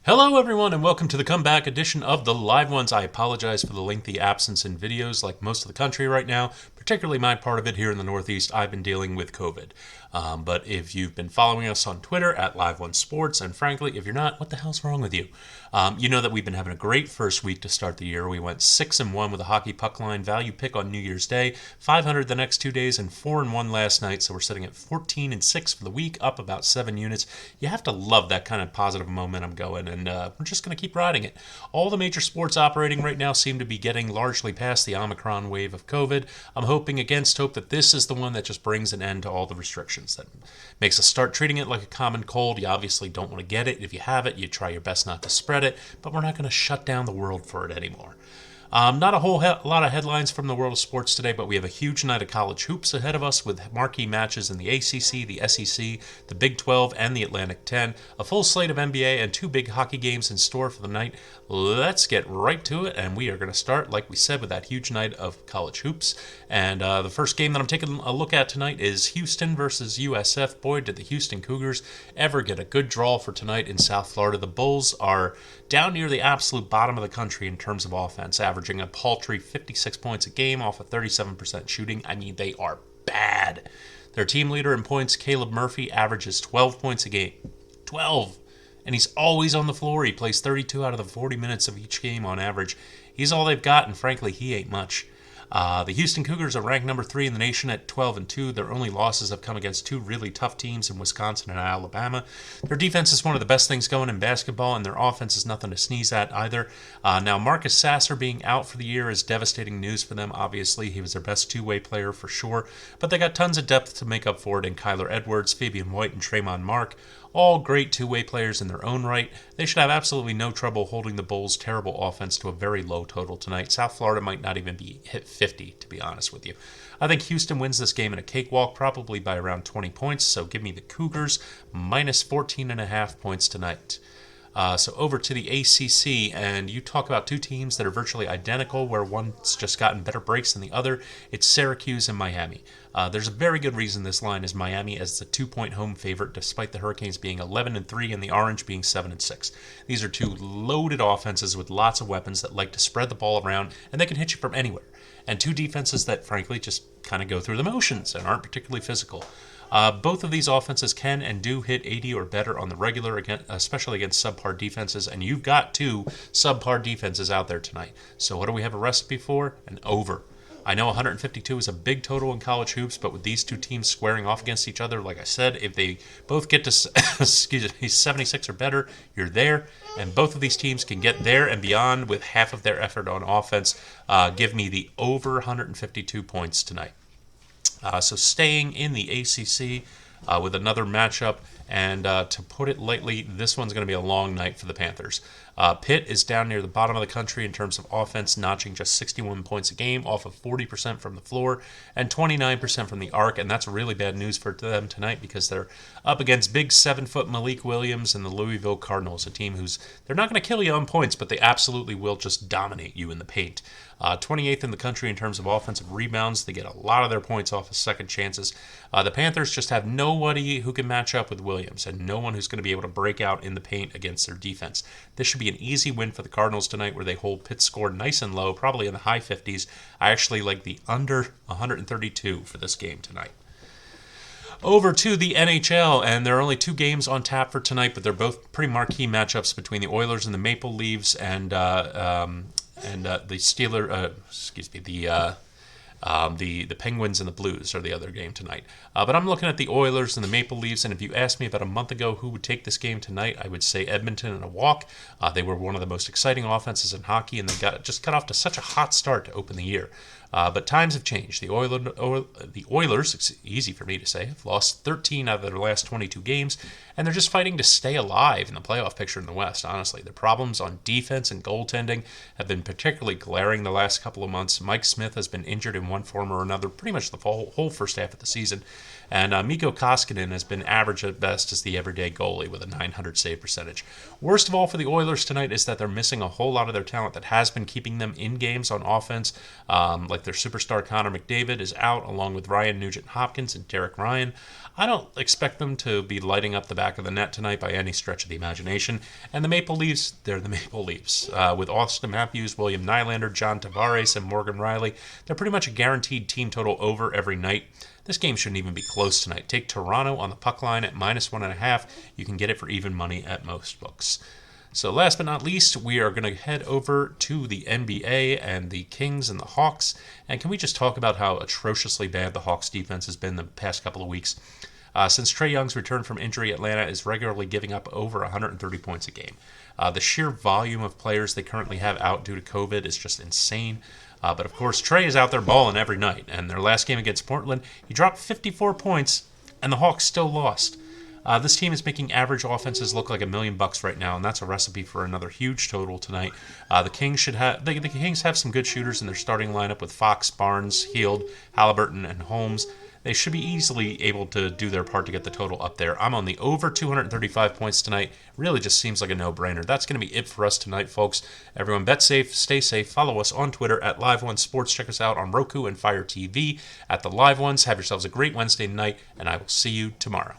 Hello, everyone, and welcome to the comeback edition of the Live Ones. I apologize for the lengthy absence in videos like most of the country right now, particularly my part of it here in the Northeast. I've been dealing with COVID. But if you've been following us on Twitter at Live One Sports, and frankly, if you're not, what the hell's wrong with you? You know that we've been having a great first week to start the year. We went 6-1 with a hockey puck line value pick on New Year's Day, 500 the next 2 days, and 4-1 last night. So we're sitting at 14-6 for the week, up about 7 units. You have to love that kind of positive momentum going, and we're just going to keep riding it. All the major sports operating right now seem to be getting largely past the Omicron wave of COVID. I'm hoping against hope that this is the one that just brings an end to all the restrictions. That makes us start treating it like a common cold. You obviously don't want to get it. If you have it, you try your best not to spread it, but we're not going to shut down the world for it anymore. Not a whole lot of headlines from the world of sports today, but we have a huge night of college hoops ahead of us with marquee matches in the ACC, the SEC, the Big 12, and the Atlantic 10. A full slate of NBA and 2 big hockey games in store for the night. Let's get right to it, and we are going to start, like we said, with that huge night of college hoops. And the first game that I'm taking a look at tonight is Houston versus USF. Boy, did the Houston Cougars ever get a good draw for tonight in South Florida. The Bulls are down near the absolute bottom of the country in terms of offense, averaging a paltry 56 points a game off of 37% shooting. I mean, they are bad. Their team leader in points, Caleb Murphy, averages 12 points a game. 12! And he's always on the floor. He plays 32 out of the 40 minutes of each game on average. He's all they've got, and frankly, he ain't much. The Houston Cougars are ranked number 3 in the nation at 12-2. Their only losses have come against 2 really tough teams in Wisconsin and Alabama. Their defense is one of the best things going in basketball, and their offense is nothing to sneeze at either. Now, Marcus Sasser being out for the year is devastating news for them. Obviously, he was their best two-way player for sure, but they got tons of depth to make up for it in Kyler Edwards, Fabian White, and Tremont Mark. All great two-way players in their own right. They should have absolutely no trouble holding the Bulls' terrible offense to a very low total tonight. South Florida might not even be hit 50, to be honest with you. I think Houston wins this game in a cakewalk, probably by around 20 points, so give me the Cougars minus 14.5 points tonight. So over to the ACC, and you talk about 2 teams that are virtually identical, where one's just gotten better breaks than the other. It's Syracuse and Miami. There's a very good reason this line is Miami as the 2-point home favorite, despite the Hurricanes being 11-3 and the Orange being 7-6. These are 2 loaded offenses with lots of weapons that like to spread the ball around, and they can hit you from anywhere. And 2 defenses that, frankly, just kind of go through the motions and aren't particularly physical. Both of these offenses can and do hit 80 or better on the regular, especially against subpar defenses, and you've got 2 subpar defenses out there tonight. So what do we have a recipe for? An over. I know 152 is a big total in college hoops, but with these 2 teams squaring off against each other, like I said, if they both get to 76 or better, you're there. And both of these teams can get there and beyond with half of their effort on offense. Give me the over 152 points tonight. So staying in the ACC with another matchup, and to put it lightly, this one's going to be a long night for the Panthers. Pitt is down near the bottom of the country in terms of offense, notching just 61 points a game off of 40% from the floor and 29% from the arc, and that's really bad news for them tonight because they're up against big 7-foot Malik Williams and the Louisville Cardinals, a team who's they're not going to kill you on points, but they absolutely will just dominate you in the paint. 28th in the country in terms of offensive rebounds. They get a lot of their points off of second chances. The Panthers just have nobody who can match up with Williams and no one who's going to be able to break out in the paint against their defense. This should be an easy win for the Cardinals tonight where they hold Pitt's score nice and low, probably in the high 50s. I actually like the under 132 for this game tonight. Over to the NHL, and there are only 2 games on tap for tonight, but they're both pretty marquee matchups between the Oilers and the Maple Leafs, and the the Penguins and the Blues are the other game tonight. But I'm looking at the Oilers and the Maple Leafs, and if you asked me about a month ago who would take this game tonight, I would say Edmonton in a walk. They were one of the most exciting offenses in hockey, and they got off to such a hot start to open the year. But times have changed. The Oilers, it's easy for me to say, have lost 13 out of their last 22 games, and they're just fighting to stay alive in the playoff picture in the West, honestly. Their problems on defense and goaltending have been particularly glaring the last couple of months. Mike Smith has been injured in one form or another pretty much the whole first half of the season. And Mikko Koskinen has been average at best as the everyday goalie with a .900 save percentage. Worst of all for the Oilers tonight is that they're missing a whole lot of their talent that has been keeping them in games on offense. Like their superstar Connor McDavid is out, along with Ryan Nugent-Hopkins and Derek Ryan. I don't expect them to be lighting up the back of the net tonight by any stretch of the imagination. And the Maple Leafs, they're the Maple Leafs. With Austin Matthews, William Nylander, John Tavares, and Morgan Riley, they're pretty much a guaranteed team total over every night. This game shouldn't even be close tonight. Take Toronto on the puck line at -1.5. You can get it for even money at most books. So last but not least, we are going to head over to the NBA and the Kings and the Hawks. And can we just talk about how atrociously bad the Hawks defense has been the past couple of weeks? Since Trae Young's return from injury, Atlanta is regularly giving up over 130 points a game. The sheer volume of players they currently have out due to COVID is just insane. But of course, Trae is out there balling every night. And their last game against Portland, he dropped 54 points, and the Hawks still lost. This team is making average offenses look like $1 million right now, and that's a recipe for another huge total tonight. The Kings the Kings have some good shooters in their starting lineup with Fox, Barnes, Hield, Halliburton, and Holmes. They should be easily able to do their part to get the total up there. I'm on the over 235 points tonight. Really just seems like a no-brainer. That's going to be it for us tonight, folks. Everyone bet safe, stay safe. Follow us on Twitter at Live1Sports. Check us out on Roku and Fire TV at the Live Ones. Have yourselves a great Wednesday night, and I will see you tomorrow.